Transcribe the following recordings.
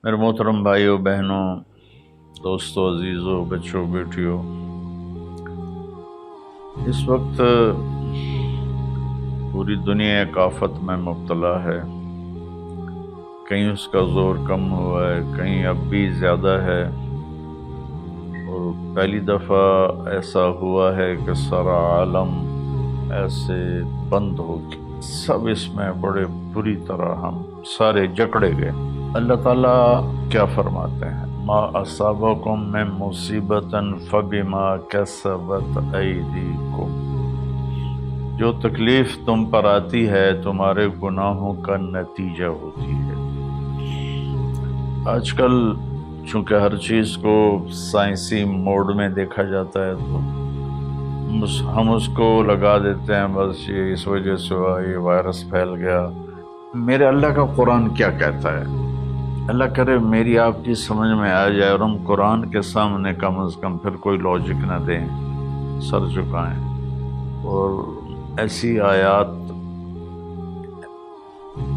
میرے محترم بھائیوں بہنوں، دوستوں، عزیزوں، بچوں، بیٹیوں، اس وقت پوری دنیا ایک آفت میں مبتلا ہے۔ کہیں اس کا زور کم ہوا ہے، کہیں اب بھی زیادہ ہے، اور پہلی دفعہ ایسا ہوا ہے کہ سارا عالم ایسے بند ہو گیا، سب اس میں بڑے بری طرح ہم سارے جکڑے گئے۔ اللہ تعالیٰ کیا فرماتے ہیں؟ ما اصابکم من مصیبت فبما کسبت ایدیکم، جو تکلیف تم پر آتی ہے تمہارے گناہوں کا نتیجہ ہوتی ہے۔ آج کل چونکہ ہر چیز کو سائنسی موڈ میں دیکھا جاتا ہے تو ہم اس کو لگا دیتے ہیں، بس یہ اس وجہ سے ہوا، یہ وائرس پھیل گیا۔ میرے اللہ کا قرآن کیا کہتا ہے؟ اللہ کرے میری آپ کی سمجھ میں آ جائے اور ہم قرآن کے سامنے کم از کم پھر کوئی لاجک نہ دیں، سر جھکائیں، اور ایسی آیات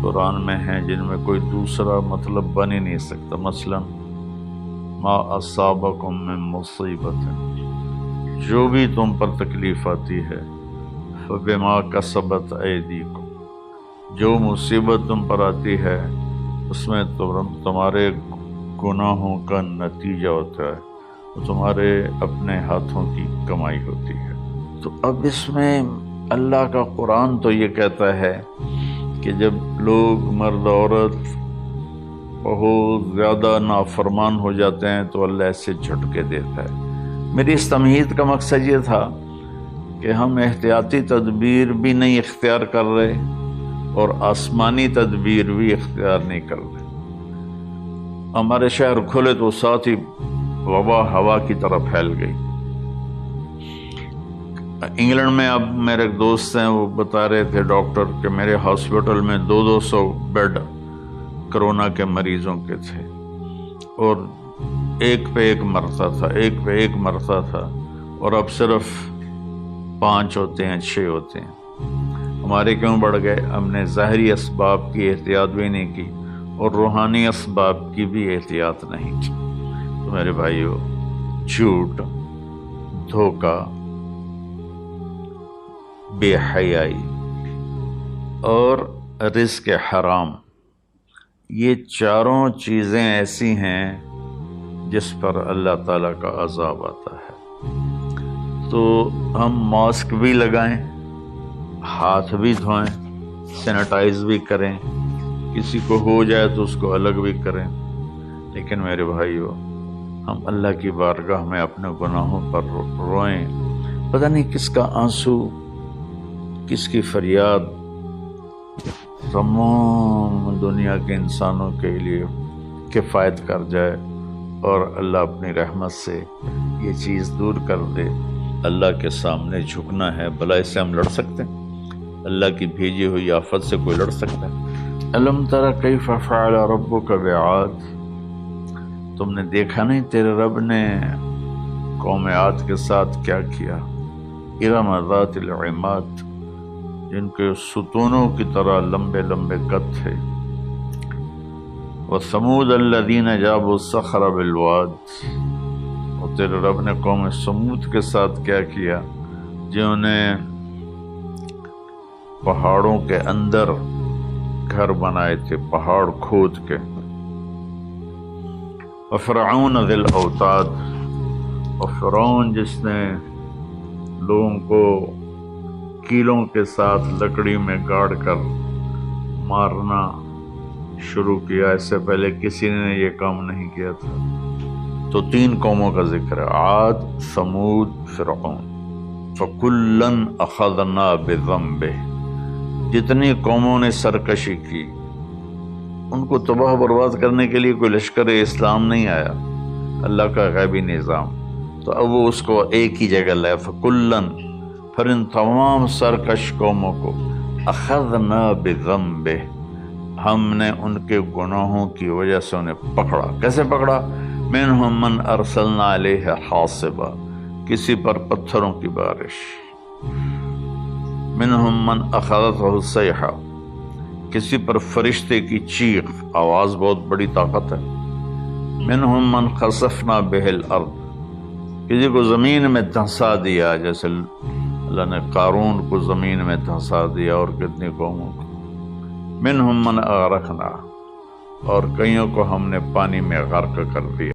قرآن میں ہیں جن میں کوئی دوسرا مطلب بن ہی نہیں سکتا۔ مثلا ما اصابکم من مصیبت، جو بھی تم پر تکلیف آتی ہے، فبما کسبت ایدیکم، جو مصیبت تم پر آتی ہے اس میں تمہارے گناہوں کا نتیجہ ہوتا ہے، وہ تمہارے اپنے ہاتھوں کی کمائی ہوتی ہے۔ تو اب اس میں اللہ کا قرآن تو یہ کہتا ہے کہ جب لوگ مرد عورت بہت زیادہ نافرمان ہو جاتے ہیں تو اللہ ایسے جھٹکے دیتا ہے۔ میری اس تمہید کا مقصد یہ تھا کہ ہم احتیاطی تدبیر بھی نہیں اختیار کر رہے اور آسمانی تدبیر بھی اختیار نہیں کر رہے۔ ہمارے شہر کھلے تو ساتھ ہی وبا ہوا کی طرح پھیل گئی۔ انگلینڈ میں اب میرے ایک دوست ہیں، وہ بتا رہے تھے ڈاکٹر کہ میرے ہاسپٹل میں 200 بیڈ کرونا کے مریضوں کے تھے، اور ایک پہ ایک مرتا تھا، اور اب صرف 5 ہوتے ہیں، 6 ہوتے ہیں۔ ہمارے کیوں بڑھ گئے؟ ہم نے ظاہری اسباب کی احتیاط بھی نہیں کی اور روحانی اسباب کی بھی احتیاط نہیں کی۔ تو میرے بھائیو، جھوٹ، دھوکہ، بے حیائی اور رزق حرام، یہ چاروں چیزیں ایسی ہیں جس پر اللہ تعالیٰ کا عذاب آتا ہے۔ تو ہم ماسک بھی لگائیں، ہاتھ بھی دھوئیں، سینیٹائز بھی کریں، کسی کو ہو جائے تو اس کو الگ بھی کریں، لیکن میرے بھائیو ہم اللہ کی بارگاہ میں اپنے گناہوں پر روئیں۔ پتہ نہیں کس کا آنسو، کس کی فریاد تمام دنیا کے انسانوں کے لیے کفایت کر جائے اور اللہ اپنی رحمت سے یہ چیز دور کر دے۔ اللہ کے سامنے جھکنا ہے، بھلا اس سے ہم لڑ سکتے ہیں؟ اللہ کی بھیجی ہوئی آفت سے کوئی لڑ سکتا ہے؟ الم تر کیف فعل ربک بعاد، تم نے دیکھا نہیں تیرے رب نے قوم عاد کے ساتھ کیا کیا؟ ارم ذات العماد، جن کے ستونوں کی طرح لمبے لمبے قد تھے۔ وثمود الذین جابوا الصخر بالواد، اور تیرے رب نے قوم سمود کے ساتھ کیا کیا؟ جنہوں نے پہاڑوں کے اندر گھر بنائے تھے، پہاڑ کھود کے۔ وفرعون ذی الاوتاد، اور فرعون جس نے لوگوں کو کیلوں کے ساتھ لکڑی میں گاڑ کر مارنا شروع کیا، اس سے پہلے کسی نے یہ کام نہیں کیا تھا۔ تو 3 قوموں کا ذکر ہے، عاد، ثمود، فرعون۔ فَكُلًّا أَخَذْنَا بِذَنبِهِ، جتنی قوموں نے سرکشی کی ان کو تباہ برباد کرنے کے لیے کوئی لشکر اسلام نہیں آیا، اللہ کا غیبی نظام۔ تو اب وہ اس کو ایک ہی جگہ لائے، فَكُلًّا، پھر ان تمام سرکش قوموں کو اخذنا بذنبه، ہم نے ان کے گناہوں کی وجہ سے انہیں پکڑا۔ کیسے پکڑا؟ منہم من ارسلنا علیہ حاصبا، کسی پر پتھروں کی بارش، منہم من اخذتہ الصیحہ، کسی پر فرشتے کی چیخ، آواز بہت بڑی طاقت ہے، منہم من خسفنا بہ الارض، کسی کو زمین میں دھنسا دیا، جیسے اللہ نے قارون کو زمین میں دھنسا دیا اور کتنی قوموں کو۔ منہم من اغرقنا، اور کئیوں کو ہم نے پانی میں غرق کر دیا۔